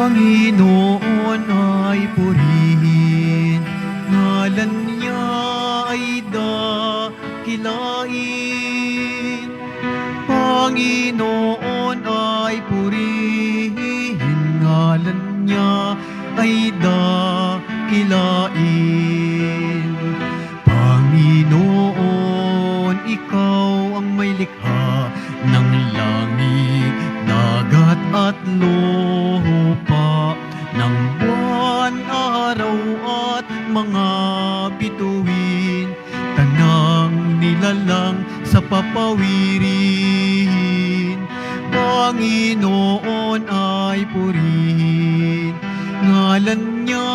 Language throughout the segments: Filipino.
Panginoon ay purihin, ngalan niya ay dakilain. Panginoon ay purihin, ngalan niya ay dakilain. Panginoon, ikaw ang may likha ng langit, dagat at lupa, ng buwan, araw at mga bituin, tanang nilalang sa papawirin. Panginoon ay purihin, ngalan niya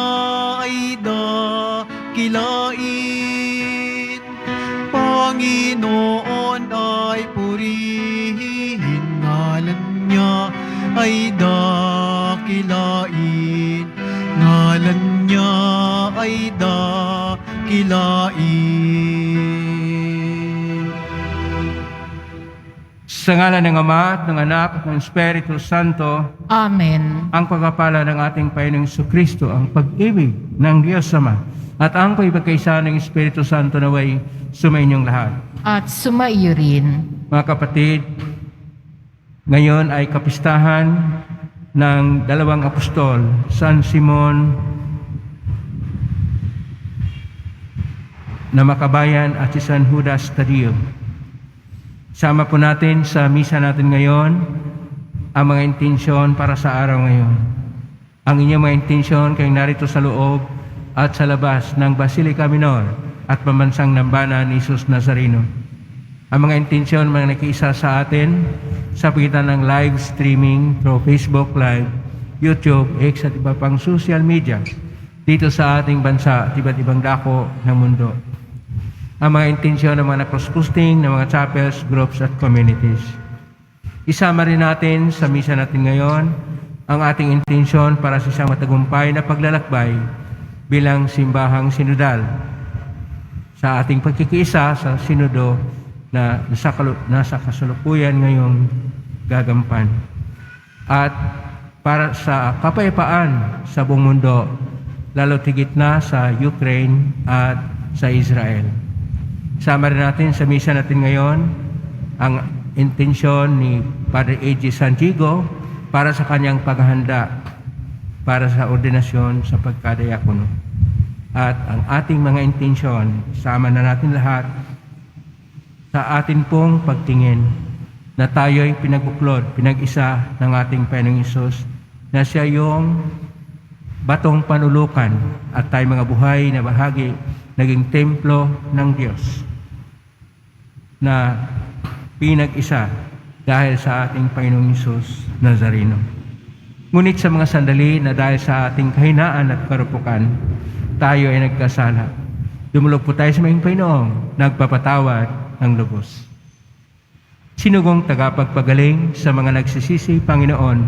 ay dakilain. Panginoon ay purihin, ngalan niya ay dakilain. Ngalan niya ay dakilain. Sa ngalan ng Ama at ng Anak at ng Espiritu Santo, Amen. ang pagpapala ng ating Panginoong Jesucristo, ang pag-ibig ng Diyos Ama, at ang pagkakaisa ng Espiritu Santo naway sumainyong lahat. At sumaiyo rin. Mga kapatid, ngayon ay kapistahan ng dalawang apostol, San Simon na Makabayan at si San Judas Tadeo. Sama po natin sa misa natin ngayon ang mga intensyon para sa araw ngayon. Ang inyong mga intensyon kayong narito sa loob at sa labas ng Basilica Minor at pambansang Nambana ni Jesus Nazareno. Ang mga intensyon mga nakiisa sa atin sa pagitan ng live streaming through Facebook Live, YouTube, X at iba pang social media dito sa ating bansa at iba't ibang dako ng mundo. Ang mga intensyon ng mga cross-posting ng mga chapels, groups at communities. Isama rin natin sa misa natin ngayon ang ating intensyon para sa isang matagumpay na paglalakbay bilang simbahang sinodal sa ating pagkikiisa sa sinodo na nasa kasalukuyan ngayong gagampan. At para sa kapayapaan sa buong mundo, lalo tigit na sa Ukraine at sa Israel. Sama rin natin sa misa natin ngayon ang intensyon ni Padre A.G. Santiago para sa kanyang paghahanda para sa ordinasyon sa pagkadiakono. At ang ating mga intensyon, sama na natin lahat sa atin pong pagtingin na tayo'y pinagbuklod, pinag-isa ng ating Panginoong Hesus na siya yung batong panulukan at tayo mga buhay na bahagi naging templo ng Diyos na pinag-isa dahil sa ating Panginoong Hesus Nazareno. Ngunit sa mga sandali na dahil sa ating kahinaan at karupukan, tayo ay nagkasala. Dumulog po tayo sa mga Panginoong nagpapatawad ng lubos. Sinugong tagapagpagaling sa mga nagsisisi, Panginoon,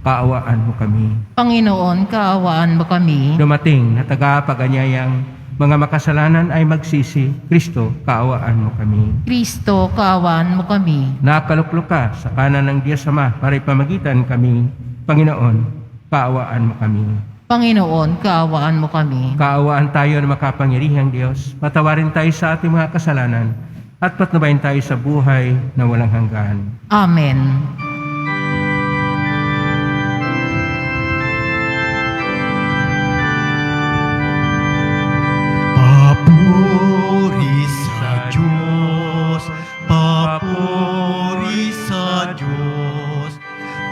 kaawaan mo kami. Panginoon, kaawaan mo kami. Dumating na tagapag-anyayang mga makasalanan ay magsisi, Kristo, kaawaan mo kami. Kristo, kaawaan mo kami. Nakaluklok ka sa kanan ng Diyos Ama para ipamagitan kami, Panginoon, kaawaan mo kami. Panginoon, kaawaan mo kami. Kaawaan tayo ng makapangyarihang Diyos, patawarin tayo sa ating mga kasalanan, at patnubayan tayo sa buhay na walang hanggan. Amen. Papuri sa Diyos, papuri sa Diyos,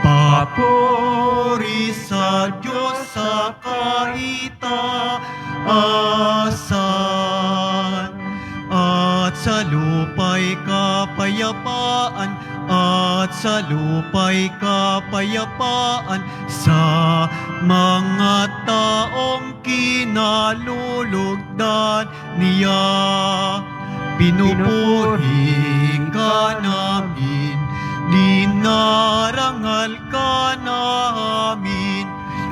papuri sa Diyos sa kaitaasan, at sa lupa'y kapayapaan, at sa lupa'y kapayapaan sa mga taong kinalulugdan niya. Pinupuri ka namin, dinarangal ka namin,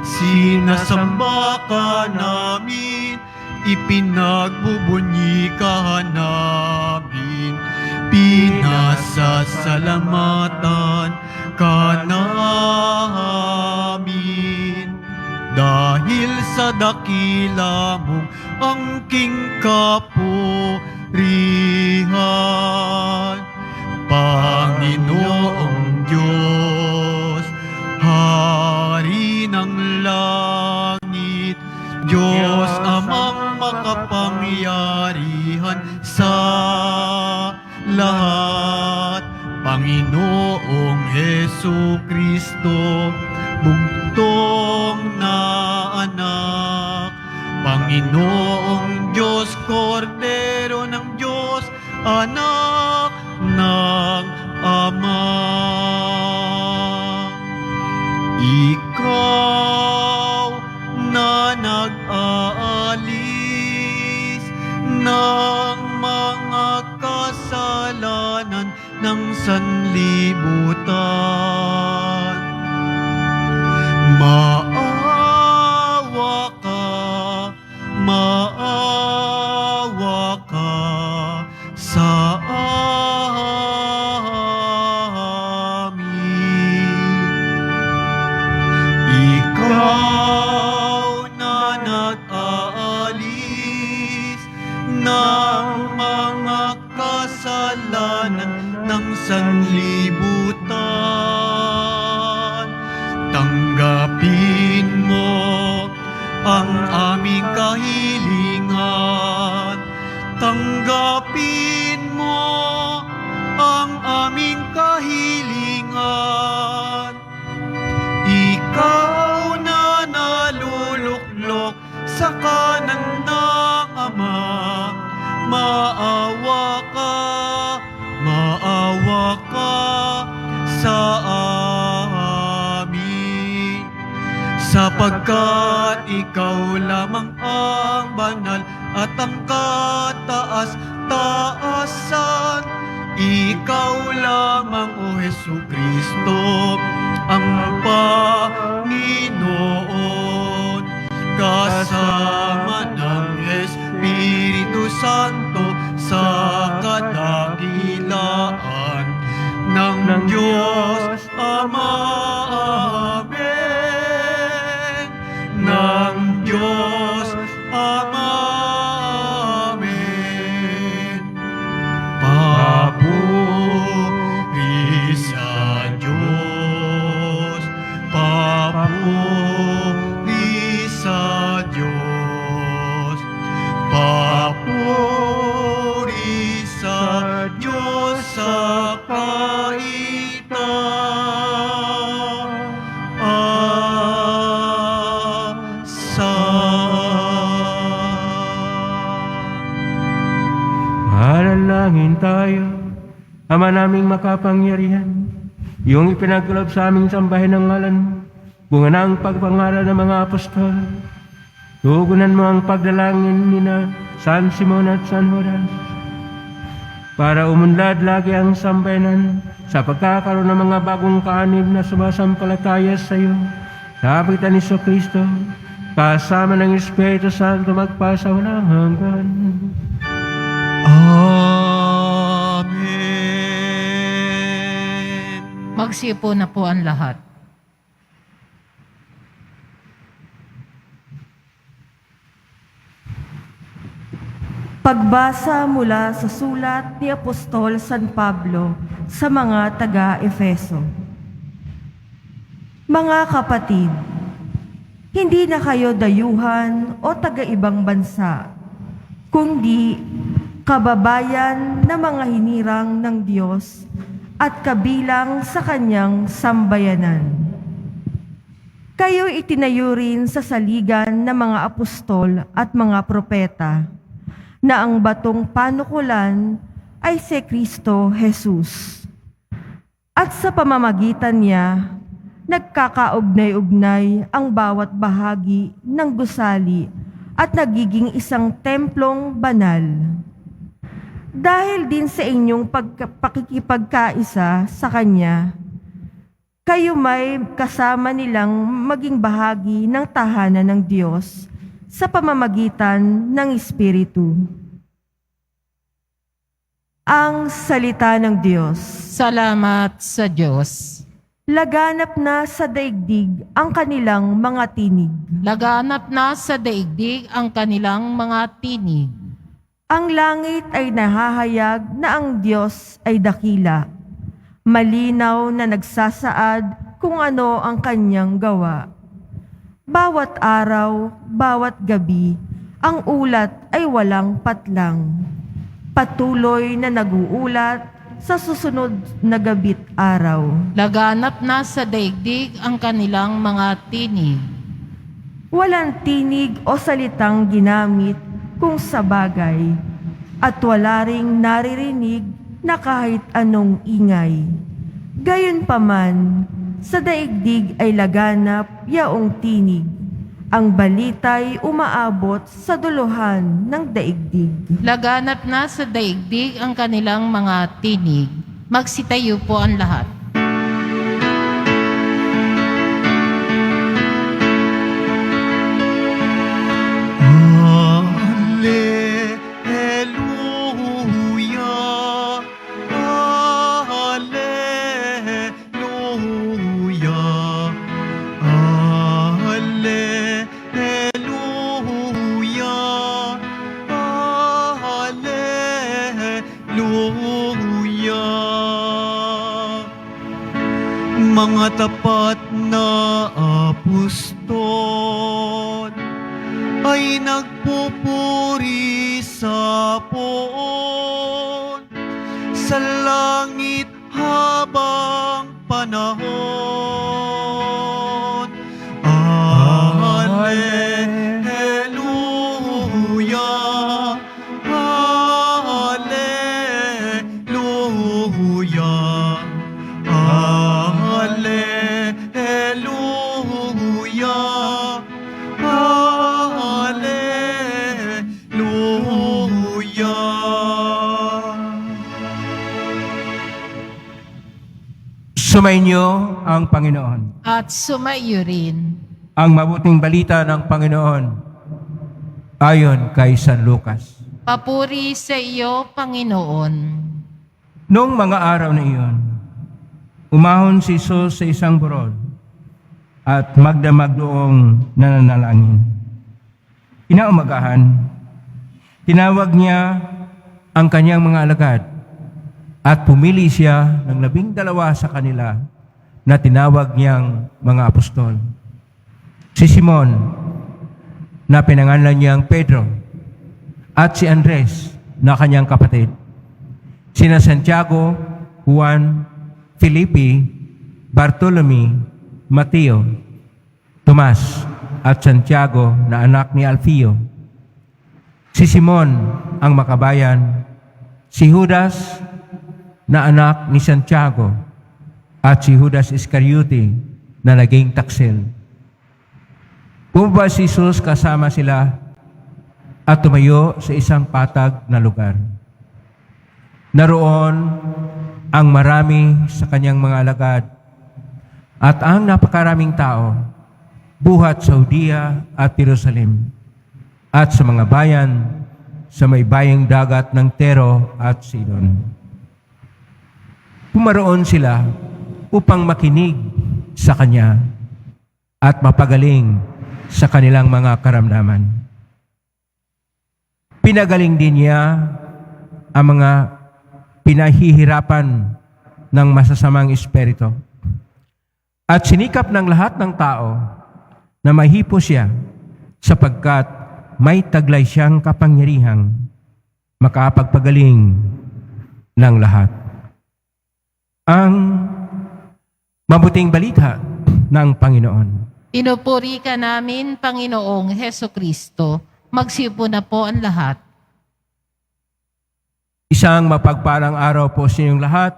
sinasamba ka namin, ipinagbubunyi ka namin, pinasasalamatan ka namin. dahil sa dakila mong angking kapurihan. Panginoong Diyos, Hari ng langit, Diyos amang makapangyarihan sa lahat, Panginoong Hesukristo, bugtong na anak, Panginoong Diyos, Kordero ng Diyos, anak ng Ama. Ikaw na nag-aalis ng mga kasalanan ng sanlibutan. Maawa ka sa amin. Ikaw na nag-aalis ng mga kasalanan ng sanlibutan. Tanggapin mo ang aming kahilingan. Tanggapin mo ang aming kahilingan. Ikaw na naluluklok sa kanan ng Ama, maawa ka sa amin. Sapagkat ikaw lamang ang banal at ang kataas-taasan. Ikaw lamang, O Hesukristo, ang Panginoon, kasama ng Espiritu Santo sa kadakilaan ng Diyos Ama. Amen. Ng Diyos Ama. Amen. Papuri sa Diyos. Papuri sa Diyos. Papuri sa Diyos sa Manalangin tayo. Ama naming makapangyarihan, iyong ipinagkaloob sa aming sambahin ng ngalan mo, bunga na ang pagpangaral ng mga apostol. Tugunan mo ang pagdalangin nina San Simon at San Judas, para umunlad lagi ang sambayanan sa pagkakaroon ng mga bagong kaanib na sumasampalataya sa iyo. Sa pagitan ni Kristo, kasama ng Espiritu Santo magpasa walang hanggan. Amen. Magsipo na po ang lahat. Pagbasa mula sa sulat ni Apostol San Pablo sa mga taga-Efeso. Mga kapatid, hindi na kayo dayuhan o taga-ibang bansa, kundi kababayan na mga hinirang ng Diyos at kabilang sa kanyang sambayanan. Kayo itinayo rin sa saligan ng mga apostol at mga propeta, na ang batong panukulan ay si Kristo Jesus. At sa pamamagitan niya, nagkakaugnay-ugnay ang bawat bahagi ng gusali at nagiging isang templong banal. Dahil din sa inyong pakikipagkaisa sa Kanya, kayo may kasama nilang maging bahagi ng tahanan ng Diyos sa pamamagitan ng Espiritu. Ang salita ng Diyos. Salamat sa Diyos. Laganap na sa daigdig ang kanilang mga tinig. Laganap na sa daigdig ang kanilang mga tinig. Ang langit ay nahahayag na ang Diyos ay dakila. Malinaw na nagsasaad kung ano ang kanyang gawa. Bawat araw, bawat gabi, ang ulat ay walang patlang. Patuloy na naguulat sa susunod na gabi't araw. Laganap na sa daigdig ang kanilang mga tinig. Walang tinig o salitang ginamit kung sa bagay, at wala ring naririnig na kahit anong ingay. Gayunpaman, sa daigdig ay laganap yaong tinig. Ang balita'y umaabot sa duluhan ng daigdig. Laganap na sa daigdig ang kanilang mga tinig. Magsitayo po ang lahat. Hallelujah, Hallelujah, Hallelujah, Hallelujah. Mga tapat na apostol ay nagpupuri sa poon sa langit habang panahon. Hallelujah, Hallelujah, Hallelujah, Sumainyo ang Panginoon. At sumaiyo rin. Ang mabuting balita ng Panginoon ayon kay San Lucas. Papuri sa iyo, Panginoon. Noong mga araw na iyon, umahon si Jesus sa isang burol at magdamag doong nananalangin. Inaumagahan, tinawag niya ang kanyang mga alagad at pumili siya ng 12 sa kanila na tinawag niyang mga apostol. Si Simon, na pinangalan niyang Pedro, at si Andres, na kanyang kapatid. Sina Santiago, Juan, Felipe, Bartolome, Mateo, Tomas, at Santiago na anak ni Alfeo. Si Simon ang makabayan, si Judas na anak ni Santiago, at si Judas Iscariote na naging taksil. Bumaba si Jesus kasama sila at tumayo sa isang patag na lugar. Naroon ang marami sa kanyang mga alagad at ang napakaraming tao buhat sa Judea at Jerusalem at sa mga bayan sa may bayang dagat ng Tero at Sidon. Pumaroon sila upang makinig sa Kanya at mapagaling sa kanilang mga karamdaman. Pinagaling din niya ang mga pinahihirapan ng masasamang espiritu. At sinikap ng lahat ng tao na mahipo siya sapagkat may taglay siyang kapangyarihang makapagpagaling ng lahat. Ang mabuting balita ng Panginoon. Pinupuri ka namin, Panginoong Hesukristo. Magsiupo na po ang lahat. Isang mapagpalang araw po sa inyong lahat.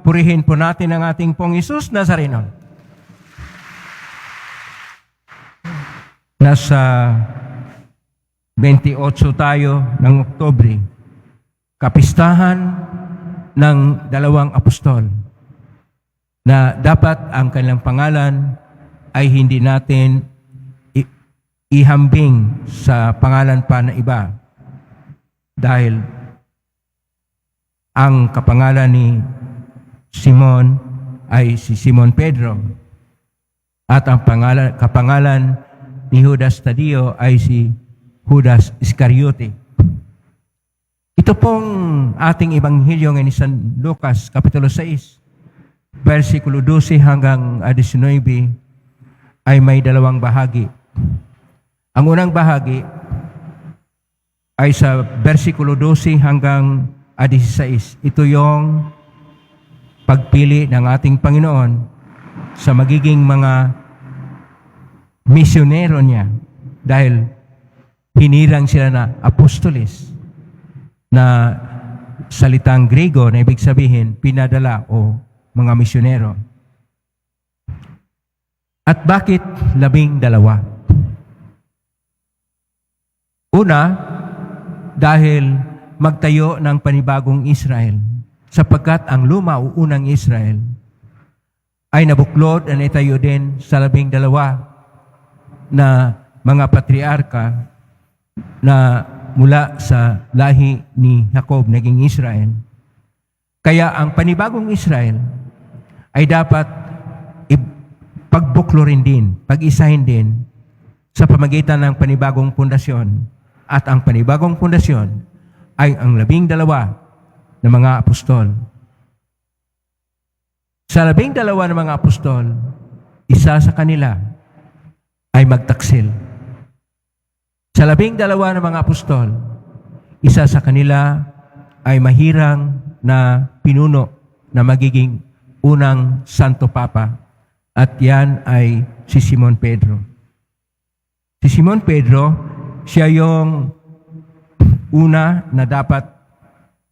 Purihin po natin ang ating pong Hesus Nazareno. Nasa 28 tayo ng Oktubre, kapistahan ng 2 apostol na dapat ang kanilang pangalan ay hindi natin ihambing sa pangalan pa na iba. Dahil ang kapangalan ni Simon ay si Simon Pedro. At ang kapangalan ni Judas Tadeo ay si Judas Iscariote. Ito pong ating ebanghelyo ngayon ni San Lucas, Kapitulo 6, versikulo 12 hanggang 19, ay may dalawang bahagi. Ang unang bahagi ay sa versikulo 12 hanggang 16. Ito yung pagpili ng ating Panginoon sa magiging mga misyonero niya dahil hinirang sila na apostoles na salitang Grego na ibig sabihin pinadala o mga misyonero. At bakit 12? Una, dahil magtayo ng panibagong Israel, sapagkat ang luma o unang Israel ay nabuklod at itayo din sa 12 na mga patriarka na mula sa lahi ni Jacob naging Israel. Kaya ang panibagong Israel ay dapat pagbuklorin din, pag-isahin din sa pamagitan ng panibagong pundasyon. At ang panibagong pundasyon ay ang 12 na mga apostol. Sa 12 na mga apostol, isa sa kanila ay magtaksil. Sa 12 na mga apostol, isa sa kanila ay mahirang na pinuno na magiging unang Santo Papa. At yan ay si Simon Pedro. Si Simon Pedro, siya yung una na dapat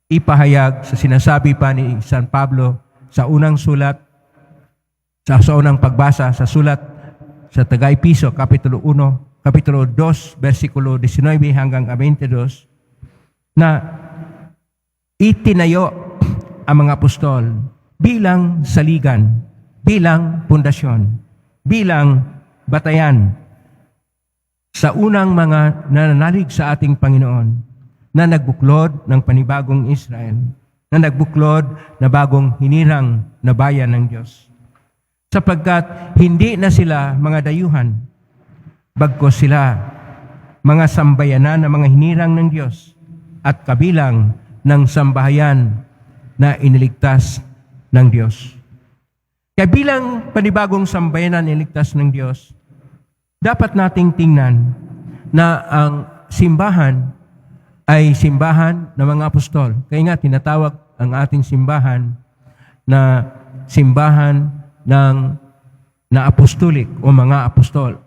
ipahayag sa sinasabi pa ni San Pablo sa unang sulat, sa unang pagbasa sa sulat sa Taga-Episo, Kapitulo 2, versikulo 19 hanggang 22, na itinayo ang mga apostol bilang saligan, bilang pundasyon, bilang batayan sa unang mga nananalig sa ating Panginoon na nagbuklod ng panibagong Israel, na nagbuklod na bagong hinirang na bayan ng Diyos. Sapagkat hindi na sila mga dayuhan, bagkos sila mga sambayanan na mga hinirang ng Diyos at kabilang ng sambahayan na iniligtas ng Diyos. Kaya bilang panibagong sambayanan na iniligtas ng Diyos, dapat nating tingnan na ang simbahan ay simbahan ng mga apostol. Kaya nga tinatawag ang ating simbahan na simbahan na apostolik o mga apostol,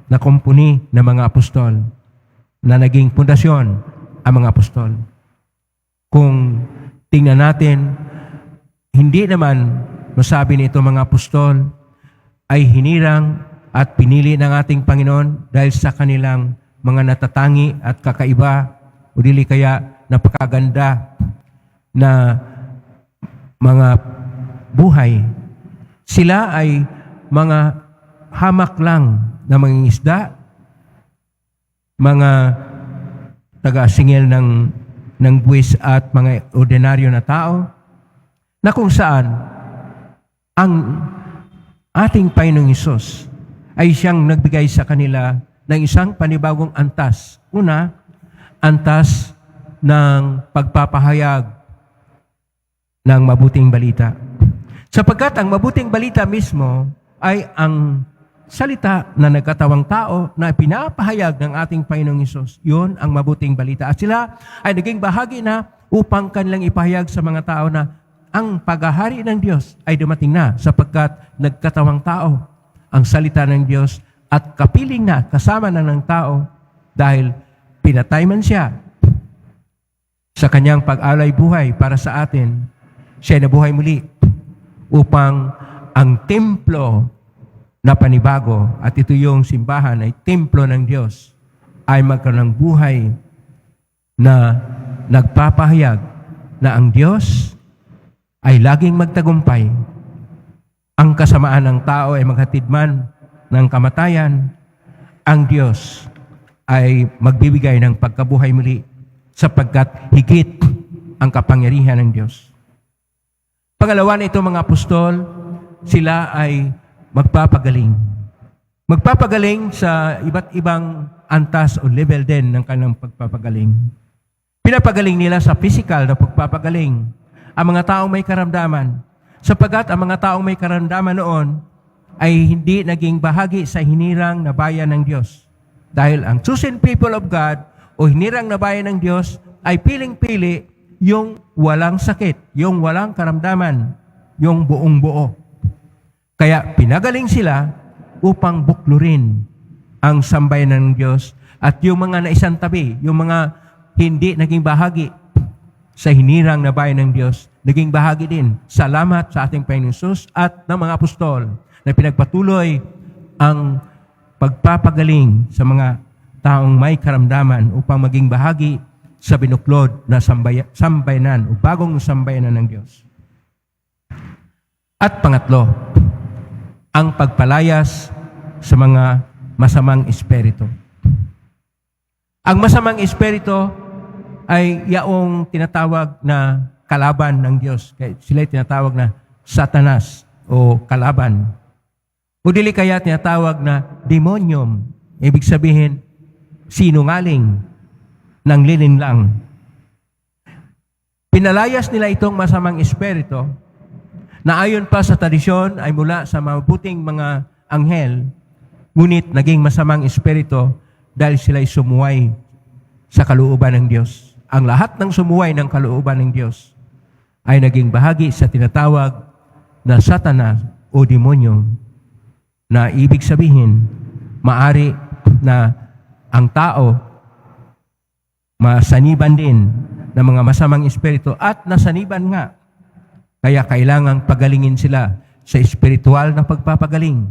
na kumpuni ng mga apostol, na naging pundasyon ang mga apostol. Kung tingnan natin, hindi naman masabi nito mga apostol ay hinirang at pinili ng ating Panginoon dahil sa kanilang mga natatangi at kakaiba o dili kaya napakaganda na mga buhay. Sila ay mga hamak lang na mga isda, mga taga-singil ng buwis at mga ordinaryo na tao, na kung saan ang ating Panginoong Hesus ay siyang nagbigay sa kanila ng isang panibagong antas. Una, antas ng pagpapahayag ng mabuting balita. Sapagkat ang mabuting balita mismo ay ang salita na nagkatawang tao na pinapahayag ng ating Panginoong Hesus. Yun ang mabuting balita. At sila ay naging bahagi na upang kanilang ipahayag sa mga tao na ang paghahari ng Diyos ay dumating na sapagkat nagkatawang tao ang salita ng Diyos at kapiling na kasama na ng tao dahil pinatay man siya sa kanyang pag-alay buhay para sa atin. Siya nabuhay muli upang ang templo na panibago, at ito yung simbahan ay templo ng Diyos, ay magkaroon ng buhay na nagpapahayag na ang Diyos ay laging magtagumpay. Ang kasamaan ng tao ay maghatid man ng kamatayan, ang Diyos ay magbibigay ng pagkabuhay muli sapagkat higit ang kapangyarihan ng Diyos. Pangalawa na ito mga apostol, sila ay magpapagaling. Magpapagaling sa iba't ibang antas o level din ng kanilang pagpapagaling. Pinapagaling nila sa physical na pagpapagaling ang mga taong may karamdaman, sapagkat ang mga taong may karamdaman noon ay hindi naging bahagi sa hinirang na bayan ng Diyos. Dahil ang chosen people of God o hinirang na bayan ng Diyos ay piling-pili yung walang sakit, yung walang karamdaman, yung buong buo. Kaya pinagaling sila upang buklurin ang sambayanan ng Diyos at yung mga naisantabi, yung mga hindi naging bahagi sa hinirang na bayan ng Diyos, naging bahagi din. Salamat sa ating Panginoon Jesus at ng mga apostol na pinagpatuloy ang pagpapagaling sa mga taong may karamdaman upang maging bahagi sa binuklod na sambayanan o bagong sambayanan ng Diyos. At pangatlo, ang pagpalayas sa mga masamang espiritu. Ang masamang espiritu ay yaong tinatawag na kalaban ng Diyos. Sila ay tinatawag na Satanas o kalaban. O dili kaya tinatawag na demonyum. Ibig sabihin, sinungaling ng lilinlang. Pinalayas nila itong masamang espiritu na ayon pa sa tradisyon ay mula sa mabuting mga anghel, ngunit naging masamang espiritu dahil sila'y sumuway sa kalooban ng Diyos. Ang lahat ng sumuway ng kalooban ng Diyos ay naging bahagi sa tinatawag na Satanas o demonyo, na ibig sabihin, maari na ang tao masaniban din ng mga masamang espiritu at nasaniban nga. Kaya kailangang pagalingin sila sa espiritual na pagpapagaling.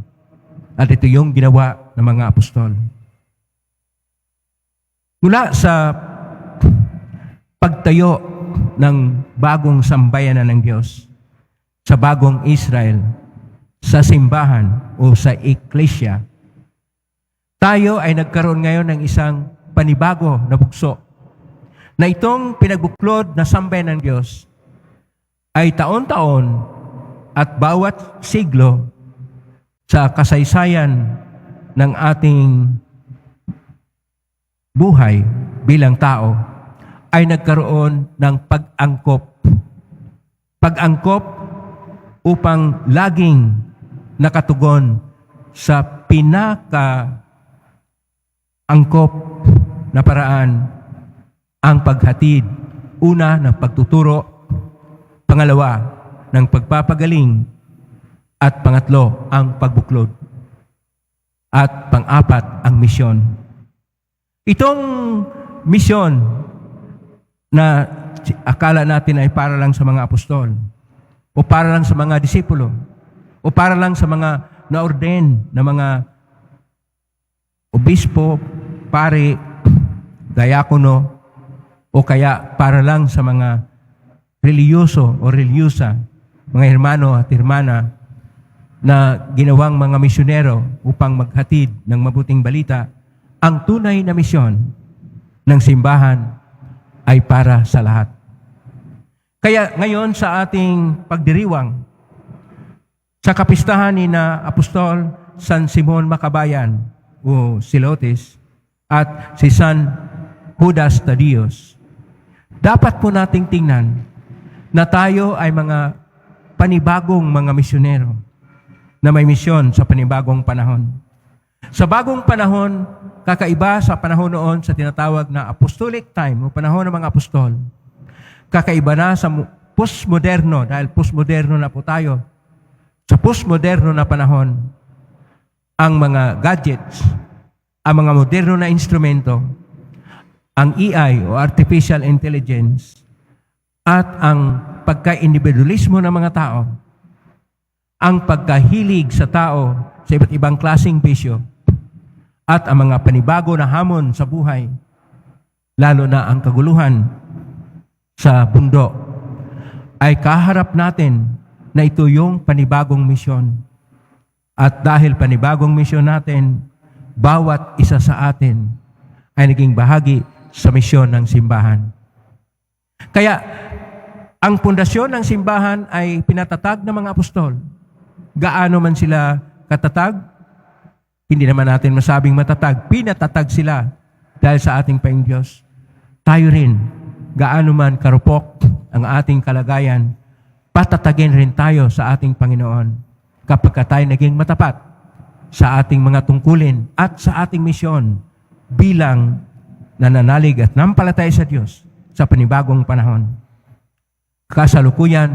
At ito yung ginawa ng mga apostol. Mula sa pagtayo ng bagong sambayanan ng Diyos, sa bagong Israel, sa simbahan o sa eklesia, tayo ay nagkaroon ngayon ng isang panibago na bukso na itong pinagbuklod na sambayanan ng Diyos ay taon-taon at bawat siglo sa kasaysayan ng ating buhay bilang tao ay nagkaroon ng pag-angkop. Pag-angkop upang laging nakatugon sa pinaka-angkop na paraan ang paghatid. Una, ng pagtuturo. Pangalawa, ng pagpapagaling. At pangatlo, ang pagbuklod. At pang-apat, ang misyon. Itong misyon na akala natin ay para lang sa mga apostol, o para lang sa mga disipulo, o para lang sa mga na-ordain na mga obispo, pare, diakono, o kaya para lang sa mga reliyoso o relyosa, mga hermano at hermana na ginawang mga misyonero upang maghatid ng mabuting balita, ang tunay na misyon ng simbahan ay para sa lahat. Kaya ngayon sa ating pagdiriwang, sa kapistahan ni na Apostol San Simon Makabayan o Silotes at si San Judas Tadios, dapat po nating tingnan na tayo ay mga panibagong mga misyonero na may misyon sa panibagong panahon. Sa bagong panahon, kakaiba sa panahon noon sa tinatawag na apostolic time o panahon ng mga apostol. Kakaiba na sa postmoderno dahil postmoderno na po tayo. Sa postmoderno na panahon, ang mga gadgets, ang mga moderno na instrumento, ang AI o artificial intelligence, at ang pagka-individualismo ng mga tao, ang pagkahilig sa tao sa iba't ibang klaseng bisyo, at ang mga panibago na hamon sa buhay, lalo na ang kaguluhan sa bundok, ay kaharap natin na ito yung panibagong misyon. At dahil panibagong misyon natin, bawat isa sa atin ay naging bahagi sa misyon ng simbahan. Kaya, ang pundasyon ng simbahan ay pinatatag ng mga apostol. gaano man sila katatag, hindi naman natin masabing matatag. Pinatatag sila dahil sa ating Panginoong Diyos. Tayo rin, gaano man karupok ang ating kalagayan, patatagin rin tayo sa ating Panginoon kapag tayo naging matapat sa ating mga tungkulin at sa ating misyon bilang nananalig at nampalataya sa Diyos sa panibagong panahon. Kasalukuyan,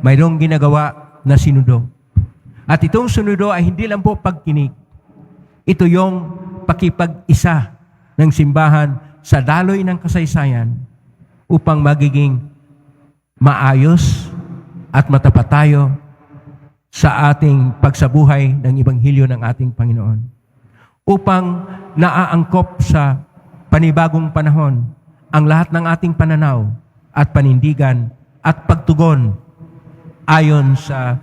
mayroong ginagawa na sinudo. At itong sinudo ay hindi lang po pagkinig. Ito yung pakipag-isa ng simbahan sa daloy ng kasaysayan upang magiging maayos at matapat tayo sa ating pagsabuhay ng Ebanghelyo ng ating Panginoon. Upang naaangkop sa panibagong panahon ang lahat ng ating pananaw at panindigan at pagtugon ayon sa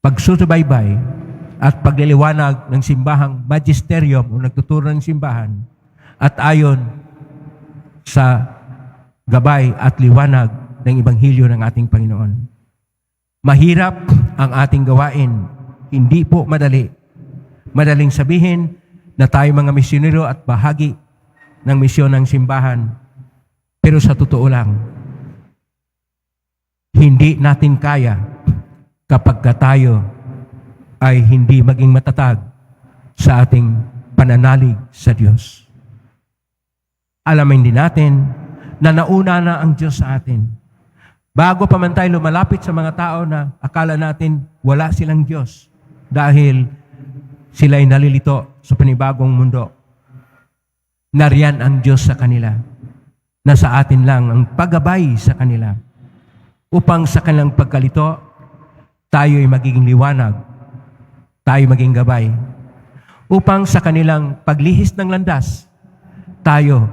pagsusubaybay at pagliliwanag ng simbahang magisterium o nagtuturo ng simbahan at ayon sa gabay at liwanag ng Ebanghelyo ng ating Panginoon. Mahirap ang ating gawain, hindi po madali. Madaling sabihin na tayo mga misyonero at bahagi ng misyon ng simbahan. Pero sa totoo lang, hindi natin kaya kapag tayo ay hindi maging matatag sa ating pananalig sa Diyos. Alamin din natin na nauna na ang Diyos sa atin. Bago pa man tayo lumalapit sa mga tao na akala natin wala silang Diyos dahil sila'y nalilito sa panibagong mundo. Nariyan ang Diyos sa kanila. Nasa atin lang ang paggabay sa kanila upang sa kanilang pagkalito, tayo ay magiging liwanag, tayo maging gabay. Upang sa kanilang paglihis ng landas, tayo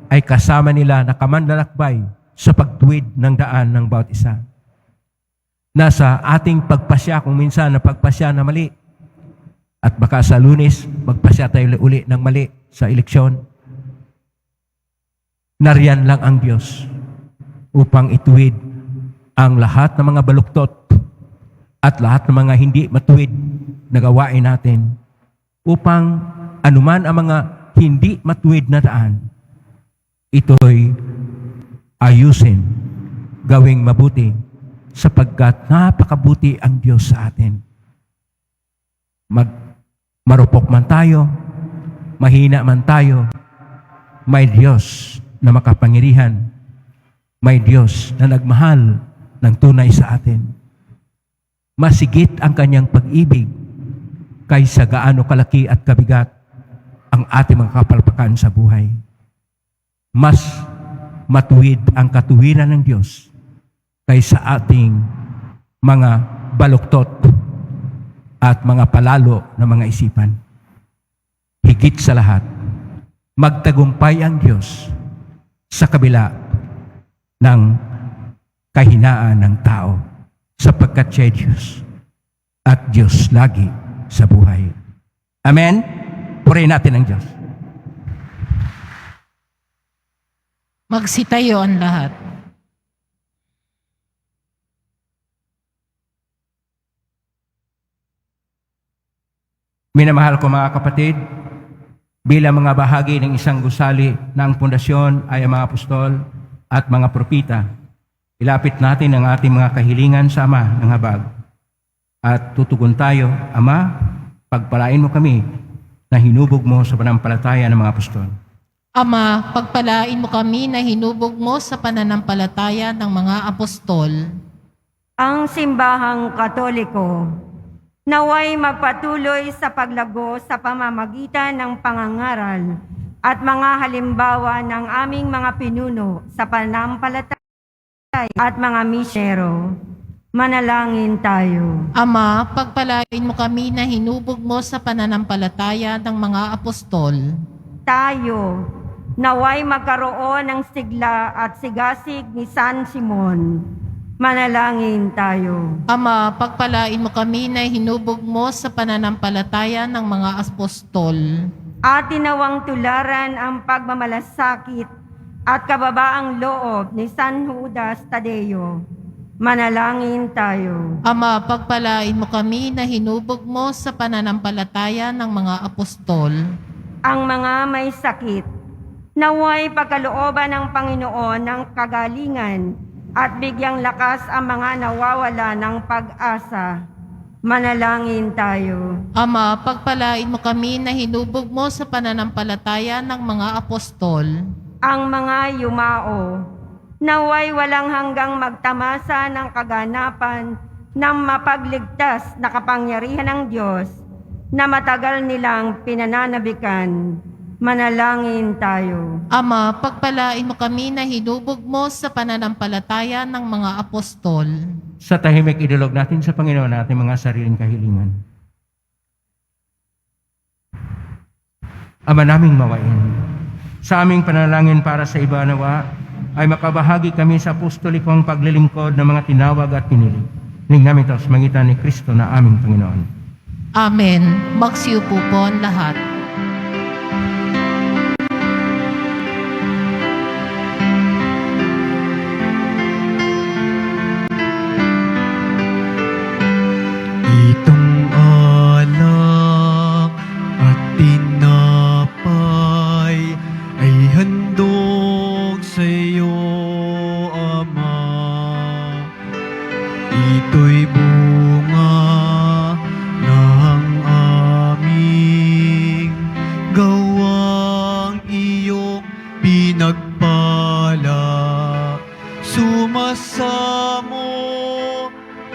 ay kasama nila na kamanlalakbay sa pagtuwid ng daan ng bawat isa. Nasa ating pagpasya, kung minsan na pagpasya na mali, at baka sa Lunes, magpasya tayo uli ng mali sa eleksyon. Nariyan lang ang Diyos upang ituwid ang lahat ng mga baluktot at lahat ng mga hindi matuwid na gawain natin upang anuman ang mga hindi matuwid na daan, ito'y ayusin, gawing mabuti sapagkat napakabuti ang Diyos sa atin. Marupok man tayo, mahina man tayo, may Diyos na makapangyarihan, may Diyos na nagmahal ng tunay sa atin. Masigit ang kanyang pag-ibig kaysa gaano kalaki at kabigat ang ating mga kapalpakan sa buhay. Mas matuwid ang katuwiran ng Diyos kaysa ating mga baluktot at mga palalo na mga isipan. Higit sa lahat, magtagumpay ang Diyos sa kabila ng kahinaan ng tao sapagkat siya ay Diyos at Diyos lagi sa buhay. Amen? Purihin natin ang Diyos. Magsitayo ang lahat. Minamahal ko mga kapatid, bilang mga bahagi ng isang gusali na ang pundasyon ay ang mga apostol at mga propita, ilapit natin ang ating mga kahilingan sa Ama ng habag. At tutugon tayo, Ama, pagpalain mo kami na hinubog mo sa pananampalataya ng mga apostol. Ama, pagpalain mo kami na hinubog mo sa pananampalataya ng mga apostol. Ang simbahang Katoliko, naway magpatuloy sa paglago sa pamamagitan ng pangangaral at mga halimbawa ng aming mga pinuno sa pananampalataya at mga misyonero. Manalangin tayo. Ama, pagpalain mo kami na hinubog mo sa pananampalataya ng mga apostol. Tayo, naway magkaroon ng sigla at sigasig ni San Simon. Manalangin tayo. Ama, pagpalain mo kami na hinubog mo sa pananampalataya ng mga apostol. At tinawang tularan ang pagmamalasakit at kababaang loob ni San Judas Tadeo. Manalangin tayo. Ama, pagpalain mo kami na hinubog mo sa pananampalataya ng mga apostol. Ang mga may sakit, naway pagkalooban ng Panginoon ng kagalingan at bigyang lakas ang mga nawawala ng pag-asa. Manalangin tayo. Ama, pagpalain mo kami na hinubog mo sa pananampalataya ng mga apostol. Ang mga yumao, naway walang hanggang magtamasa ng kaganapan ng mapagligtas na kapangyarihan ng Diyos na matagal nilang pinananabikan. Manalangin tayo. Ama, pagpalain mo kami na hinubog mo sa pananampalataya ng mga apostol. Sa tahimik idulog natin sa Panginoon natin mga sariling kahilingan. Ama naming mawain, sa aming panalangin para sa iba nawa, ay makabahagi kami sa apostolikong paglilingkod ng mga tinawag at pinili. Hiling namin ito sa magitan ni Kristo na aming Panginoon. Amen. Magsiupo po ang lahat. Itong alak at tinapay ay handog sa iyo, Ama. Ito'y bunga ng aming gawang iyong pinagpala. Sumasamo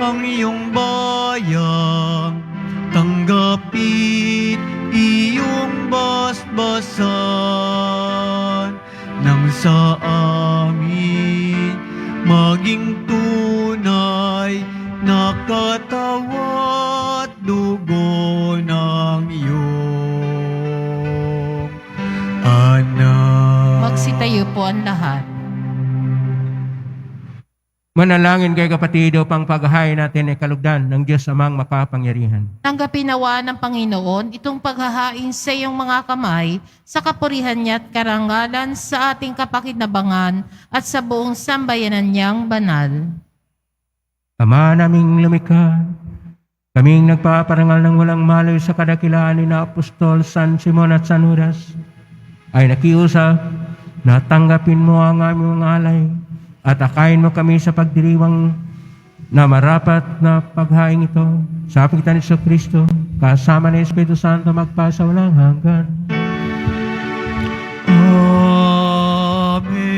ang iyong bayang, tanggapin iyong basbasan, nang sa amin maging tunay na katawan at dugo ng iyong anak. Magsitayo po ang lahat. Manalangin kay kapatid upang paghahain natin ay kalugdan ng Diyos amang makapangyarihan. Tanggapin nawa ng Panginoon itong paghahain sa iyong mga kamay sa kapurihan niya at karangalan sa ating kapakinabangan at sa buong sambayanan niyang banal. Ama naming lumikha, kaming nagpaparangal ng walang malayo sa kadakilaan ni na Apostol San Simon at San Judas, ay nakiusap na tanggapin mo ang aming mga alay at akayin mo kami sa pagdiriwang na marapat na paghaing ito sa pagitan ni Kristo kasama ng Espiritu Santo magpasa walang hanggan. Amen.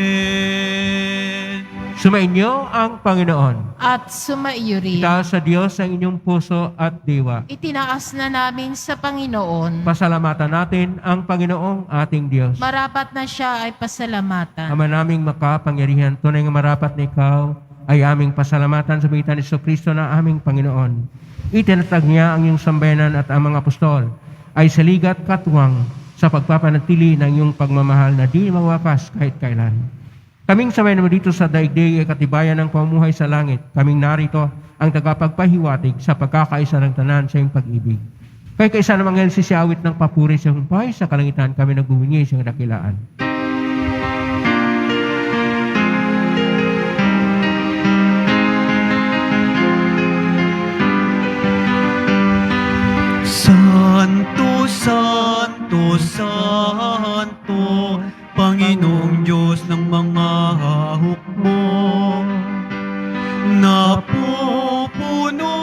Sumainyo ang Panginoon. At sumaiyo rin. Itaas sa Diyos ang inyong puso at diwa. Itinaas na namin sa Panginoon. Pasalamatan natin ang Panginoong ating Diyos. Marapat na siya ay pasalamatan. Ama naming makapangyarihan, tunay nga marapat na ikaw ay aming pasalamatan sa pagitan ni Kristo na aming Panginoon. Itinatag niya ang iyong sambayanan at ang mga apostol ay saligat katuwang sa pagpapanatili ng iyong pagmamahal na di mawakas kahit kailan. Kaming sabay naman dito sa daigdig ay katibayan ng pamumuhay sa langit. Kaming narito ang tagapagpahiwatig sa pagkakaisa ng tanan sa iyong pag-ibig. Kaya kaisa namang ngayon sisiawit ng papuri sa iyong buhay sa kalangitan, kami nagbuwingi sa iyong dakilaan. Santo, Santo, Santo, Panginoong Diyos ng mga hukbo, napupuno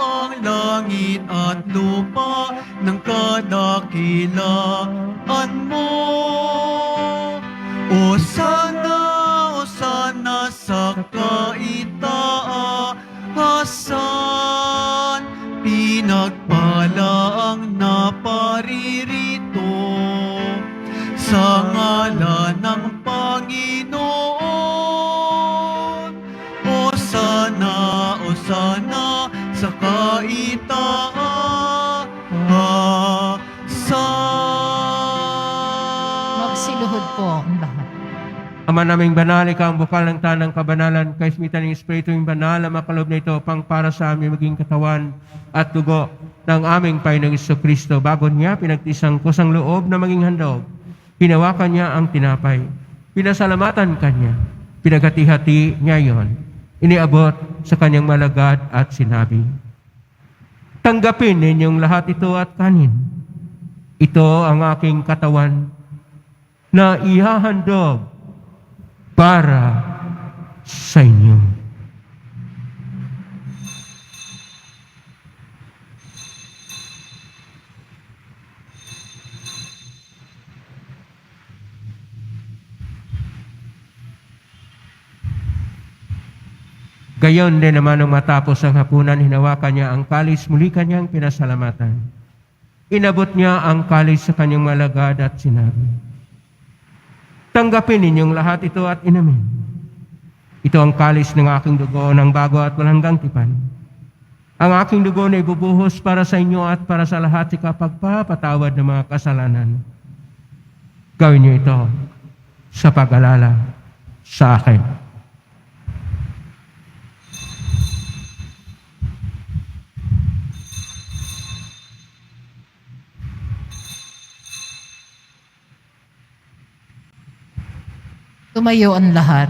ang langit at lupa ng kadakilaan mo. O sana sa kaitaasan, pinagpala ang naparirito sa ngalan ng Panginoon. O sana sa kaitaasan. Magsiluhod po ang lahat. Ama naming banal, ikaw ang bukal ng tanang kabanalan, kaismitan ng Espiritu yung banal, ang makalob na ito pang para sa aming maging katawan at dugo ng aming Panginoong Kristo. Bago niya pinagtisang kusang loob na maging handog, hinawakan niya ang tinapay. Pinasalamatan kanya. Pinaghati-hati niya yon. iniabot sa kanyang malagad at sinabi, "Tanggapin ninyong lahat ito at kanin. Ito ang aking katawan na ihahandog para sa inyo." Gayon din naman nung matapos ang hapunan, hinawakan niya ang kalis, muli kanyang pinasalamatan. Inabot niya ang kalis sa kanyang malagad at sinabi, "Tanggapin ninyong lahat ito at inumin. Ito ang kalis ng aking dugo ng bago at walang hanggang tipan. Ang aking dugo na ibubuhos para sa inyo at para sa lahat sa kapagpapatawad ng mga kasalanan. Gawin niyo ito sa pag-alala sa akin." Tumayo ang lahat.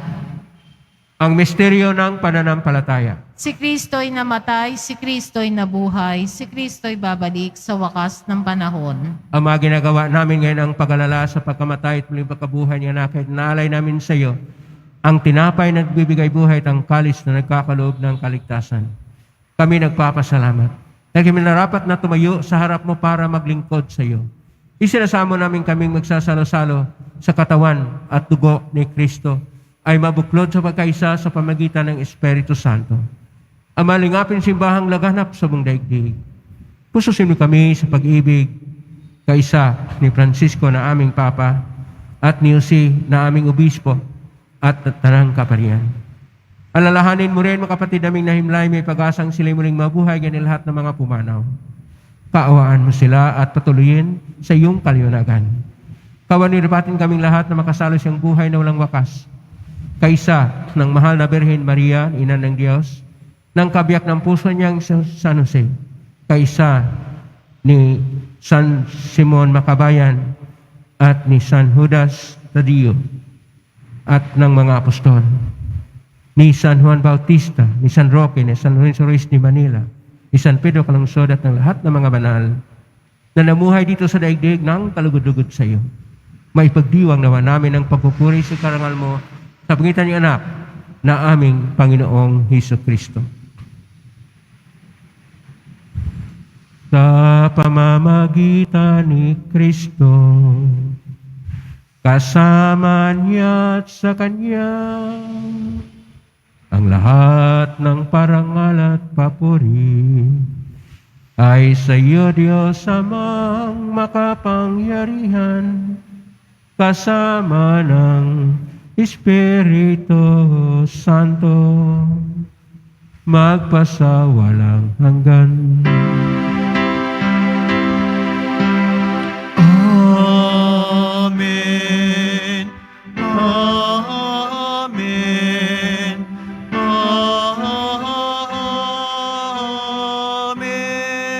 Ang misteryo ng pananampalataya. Si Kristo'y namatay, si Kristo'y nabuhay, si Kristo'y babalik sa wakas ng panahon. Ang mga ginagawa namin ngayon ang pag-alala sa pagkamatay at muling pagkabuhay niya na kahit naalay namin sa iyo ang tinapay na nagbibigay buhay at ang kalis na nagkakaloob ng kaligtasan. Kami nagpapasalamat. Dahil kami narapat na tumayo sa harap mo para maglingkod sa iyo. Isinasamo namin kaming magsasalo-salo sa katawan at dugo ni Kristo ay mabuklod sa pagkaisa sa pamagitan ng Espiritu Santo. Ang malingapin simbahang laganap sa buong daigdig. Pususin mo kami sa pag-ibig kaisa ni Francisco na aming Papa at ni Jose na aming Obispo at Tanang Kaparian. Alalahanin mo rin, mga kapatid naming nahimlay, may pag-asang sila'y muling mabuhay ganyan lahat ng mga pumanaw. Kaawaan mo sila at patuloyin sa iyong kaliwanagan. Kawanirapatin kaming lahat na makasalo siyang buhay na walang wakas. Kaisa ng mahal na Birhen Maria, Ina ng Diyos, ng kabiyak ng puso niyang San Jose, kaisa ni San Simon Makabayan at ni San Judas Tadeo at ng mga apostol, ni San Juan Bautista, ni San Roque, ni San Lorenzo Ruiz de Manila, ni San Pedro Calungsod at ng lahat ng mga banal na namuhay dito sa daigdig ng kalugod-lugod sa iyo. Maipagdiwang naman namin ang pagpupuri sa karangal mo sa pangitan ng anak na aming Panginoong Hesus Kristo. Sa pamamagitan ni Kristo, kasama niya at sa Kanya, ang lahat ng parangal at papuri ay sa iyo, Diyos amang makapangyarihan, kasama ng Espiritu Santo, magpasawalang hanggan. Amen. Amen. Amen.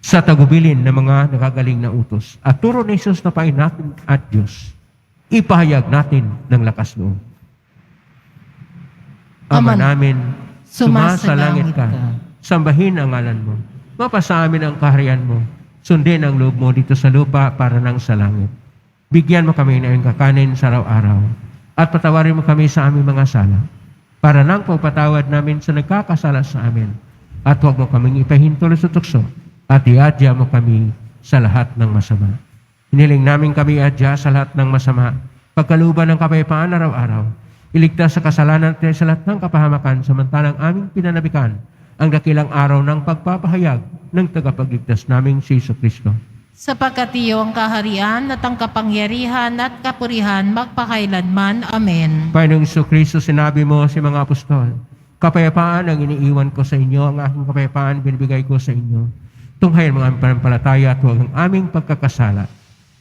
Sa tagubilin ng mga nakagaling na utos at turo ni Jesus na pain natin at Diyos, ipahayag natin ng lakas loob. Ama namin, sumasalangit ka, sambahin ang ngalan mo, mapasa amin ang kaharian mo, sundin ang loob mo dito sa lupa para nang sa langit. Bigyan mo kami ng kakanin sa araw-araw at patawarin mo kami sa aming mga sala para nang pagpatawad namin sa nagkakasala sa amin at huwag mo kaming ipahintulot sa tukso at iadya mo kami sa lahat ng masama. Hiniling namin kami iadya sa lahat ng masama, pagkaluban ng kapayapaan araw-araw, iligtas sa kasalanan at sa lahat ng kapahamakan, samantalang aming pinanabikan ang dakilang araw ng pagpapahayag ng tagapagligtas naming si Hesus Kristo. Sapagkat iyo ang kaharian at ang kapangyarihan at kapurihan magpakailanman. Amen. Panginoong Hesus Kristo, sinabi mo sa mga apostol, kapayapaan ang iniiwan ko sa inyo, ang aking kapayapaan binibigay ko sa inyo. Tunghayan mga aming panampalataya at huwag ang aming pagkakasala.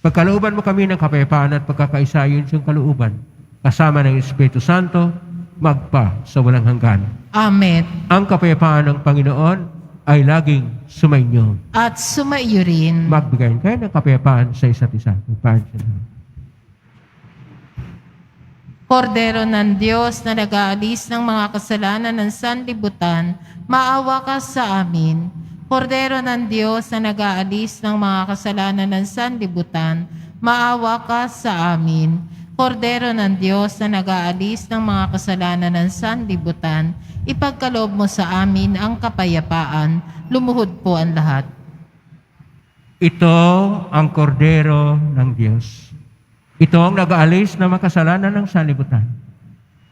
Pagkalooban mo kami ng kapayapaan at pagkakaisa ayon sa kalooban, kasama ng Espiritu Santo, magpa sa walang hanggan. Amen. Ang kapayapaan ng Panginoon ay laging sumainyo. At sumaiyo rin. Magbigayin kayo ng kapayapaan sa isa't isa. Kordero ng Diyos na nag-aalis ng mga kasalanan ng sanlibutan, maawa ka sa amin. Kordero ng Diyos na nag-aalis ng mga kasalanan ng sanlibutan, maawa ka sa amin. Kordero ng Diyos na nag-aalis ng mga kasalanan ng sanlibutan, ipagkaloob mo sa amin ang kapayapaan. Lumuhod po ang lahat. Ito ang kordero ng Diyos. Ito ang nag-aalis ng mga kasalanan ng sanlibutan.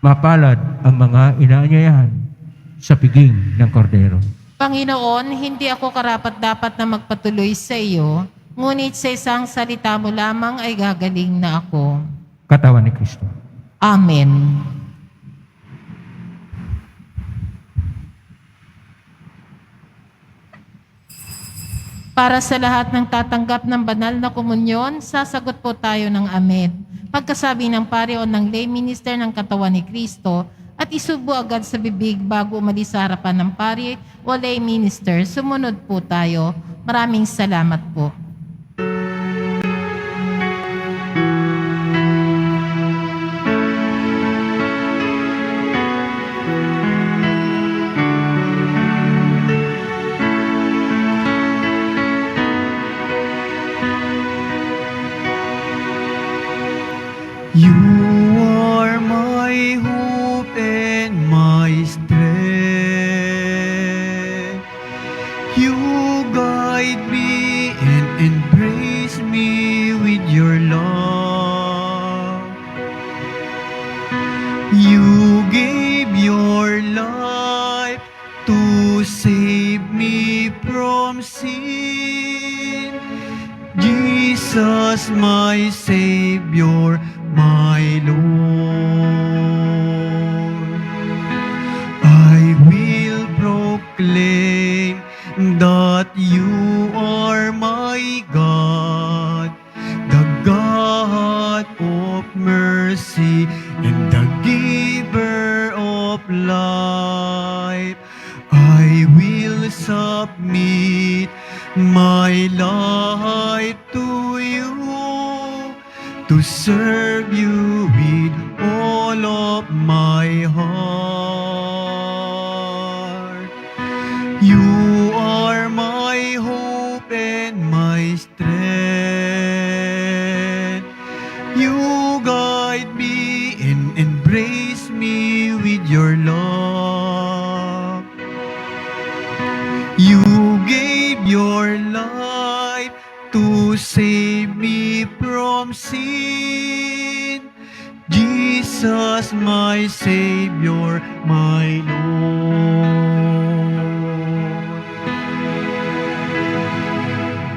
Mapalad ang mga inaanyayahan sa piging ng kordero. Panginoon, hindi ako karapat-dapat na magpatuloy sa iyo, ngunit sa isang salita mo lamang ay gagaling na ako. Katawan ni Kristo. Amen. Para sa lahat ng tatanggap ng banal na komunyon, sasagot po tayo ng amen. Pagkasabi ng pari o ng lay minister ng katawan ni Kristo at isubo agad sa bibig bago umalis sa harapan ng pari o lay minister, sumunod po tayo. Maraming salamat po. You are my hope and my strength. You guide me and embrace me with your love. You gave your life to save me from sin. Jesus, my Savior, my Lord. I will proclaim that you are my God, the God of mercy and the giver of life. I will submit my life to you, to serve you with all of my heart. You are my hope and my strength. You guide me and embrace me with your love. You gave your life to save me from sin. Jesus, my Savior, my Lord.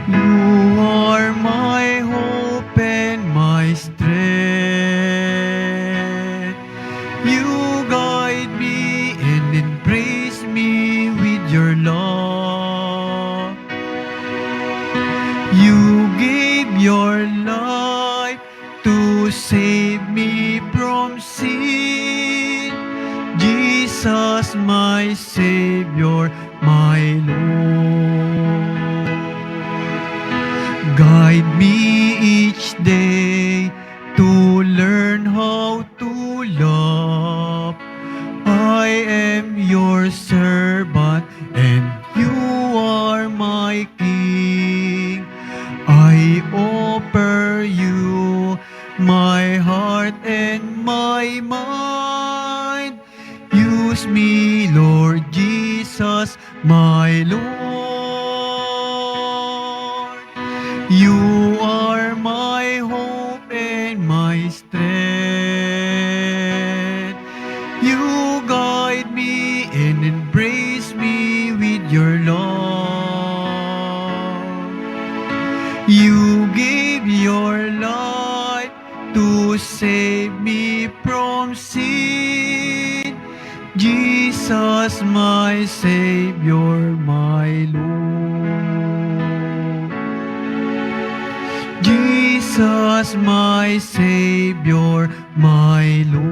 You are my hope and my strength. You guide me and embrace me with your love. You gave your life to save me from sin. Jesus, my Savior, my Lord. Guide me each day to learn how to love. I am your servant and you are my King. I offer you my heart and my mind. Use me, Lord Jesus, my Lord. You are my hope and my strength. You guide me and embrace me with your love. You gave your life to save me from sin. Jesus, my Savior, my Lord. Jesus, my Savior, my Lord.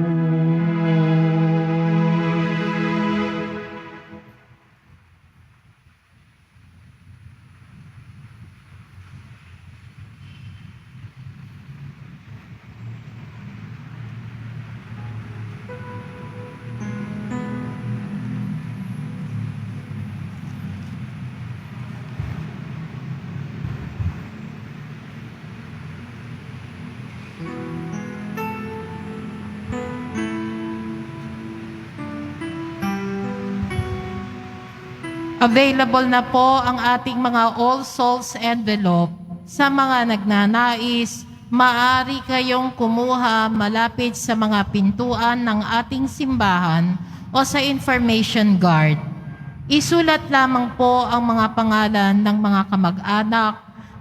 Available na po ang ating mga All Souls envelope. Sa mga nagnanais, maaari kayong kumuha malapit sa mga pintuan ng ating simbahan o sa information guard. Isulat lamang po ang mga pangalan ng mga kamag-anak,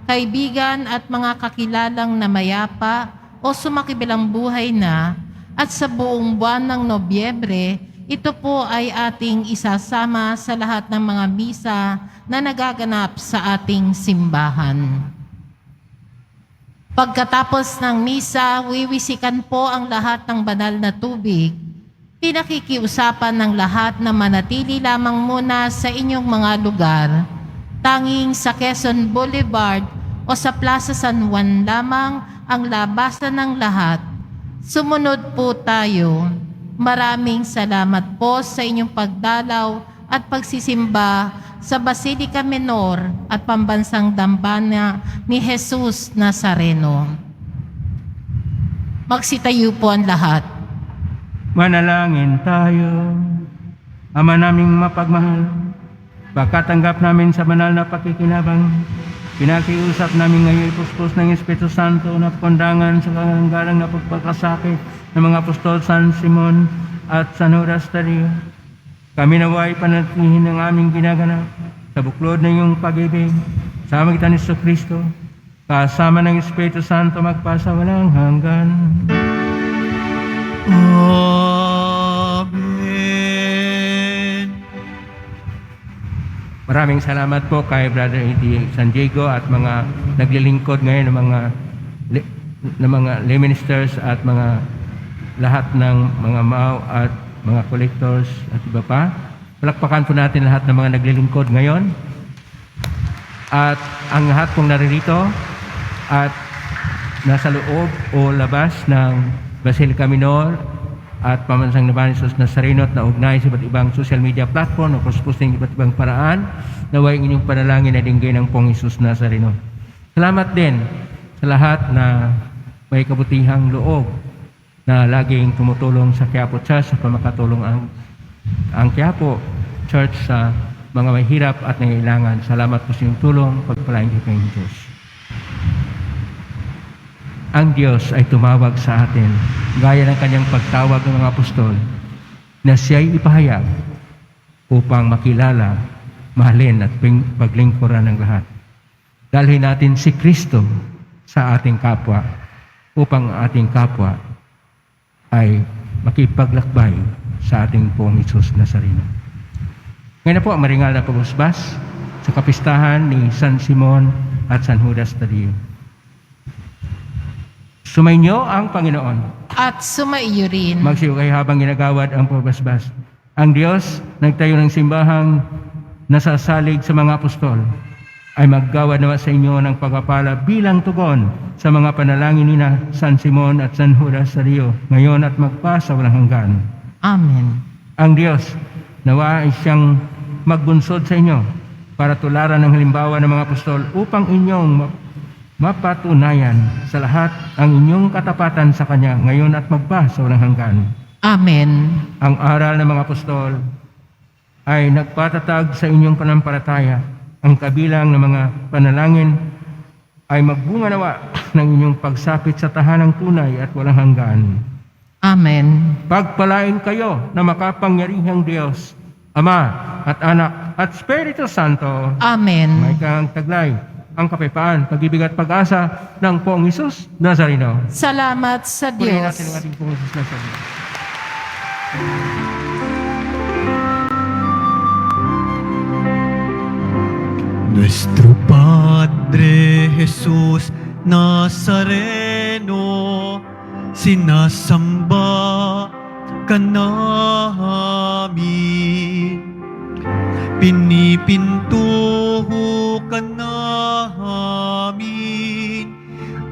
kaibigan at mga kakilalang na mayapa o sumakibilang buhay na, at sa buong buwan ng Nobyembre, ito po ay ating isasama sa lahat ng mga misa na nagaganap sa ating simbahan. Pagkatapos ng misa, wiwisikan po ang lahat ng banal na tubig. Pinakikiusapan ng lahat na manatili lamang muna sa inyong mga lugar. Tanging sa Quezon Boulevard o sa Plaza San Juan lamang ang labasan ng lahat. Sumunod po tayo. Maraming salamat po sa inyong pagdalaw at pagsisimba sa Basilica Menor at Pambansang Dambana ni Jesus Nazareno. Magsitayo po ang lahat. Manalangin tayo. Ama naming mapagmahal, pagkatanggap namin sa banal na pakikinabang, pinakiusap namin ngayon ipuspos ng Espiritu Santo na kondangan sa karangalang na pagpakasakit ng mga apostol San Simon at San Judas Tadeo. Kami naway panatilihin ng aming ginaganap sa buklod ng iyong pag-ibig sa magitan ni Kristo, kasama ng Espiritu Santo magpasa walang hanggan. Amen. Maraming salamat po kay Brother E.T. San Diego at mga naglilingkod ngayon ng mga lay ministers at mga lahat ng mga MAO at mga collectors at iba pa. Palakpakan po natin lahat ng mga naglilingkod ngayon. At ang lahat pong naririto at nasa loob o labas ng Basilica Menor at Pambansang Dambana ni Jesus Nazareno at naugnay sa iba't ibang social media platform o posting iba't ibang paraan, naway inyong panalangin na dinggay ng Pong Jesus Nazareno. Salamat din sa lahat na may kabutihang loob na laging tumutulong sa Quiapo Church sa pamakatulong ang Quiapo Church sa mga mahirap at nangailangan. Salamat po sa inyong tulong, pagpalain kayo ng Diyos. Ang Diyos ay tumawag sa atin, gaya ng kanyang pagtawag ng mga apostol, na siya'y ipahayag upang makilala, mahalin at paglingkuran ng lahat. Dalhin natin si Kristo sa ating kapwa upang ating kapwa ay makipaglakbay sa ating Pong Jesus Nazareno. Ngayon na po ang maringal na pagusbas sa kapistahan ni San Simon at San Judas Tadeo. Sumainyo ang Panginoon. At sumaiyo rin. Magsiyo kayo habang ginagawad ang pagbasbas. Ang Diyos, nagtayo ng simbahang nasasalig sa mga apostol, ay maggawad naman sa inyo ng pagpapala bilang tugon sa mga panalangin nina San Simon at San Judas Tadeo, ngayon at magpasa walang hanggan. Amen. Ang Diyos, nawa ay siyang magbunsod sa inyo para tularan ng halimbawa ng mga apostol upang inyong mapatunayan sa lahat ang inyong katapatan sa Kanya ngayon at magpasa walang hanggan. Amen. Ang aral ng mga apostol ay nagpatatag sa inyong panampalataya. Ang kabilang ng mga panalangin ay magbunga nawa ng inyong pagsapit sa tahanang tunay at walang hanggan. Amen. Pagpalain kayo na makapangyarihang Diyos, Ama at Anak at Espiritu Santo. Amen. May kang taglay ang kapayapaan, pag-ibig at pag-asa ng Poong Jesus Nazareno. Salamat sa Purihin Diyos. natin ang ating Poong Jesus Nazareno. Nuestro Padre Jesus Nazareno, sinasamba ka namin. Pinipintuho ka namin.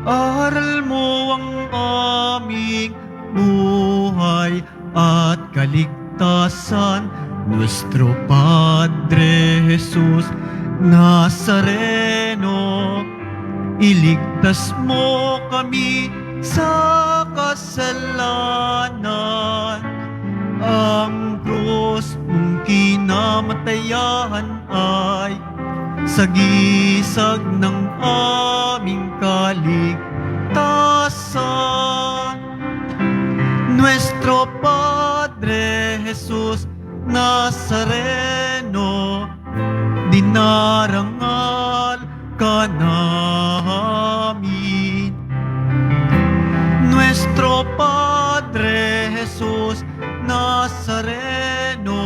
Aral mo ang aming buhay at kaligtasan. Nuestro Padre Jesus Nazareno, iligtas mo kami sa kasalanan. Ang krus mong kinamatayan sagisag ng aming kaligtasan. Nuestro Padre Jesus Nazareno, dinarangal ka namin. Nuestro Padre Jesus Nazareno,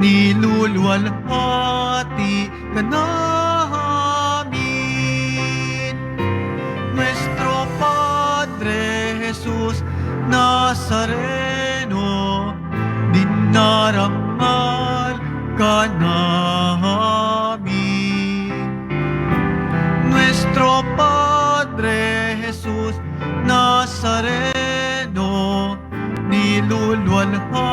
nilulwalhati ka namin. Nuestro Padre Jesus Nazareno, dinarangal ka namin. Nuestro Padre Jesus Nazareno, nilulwalhati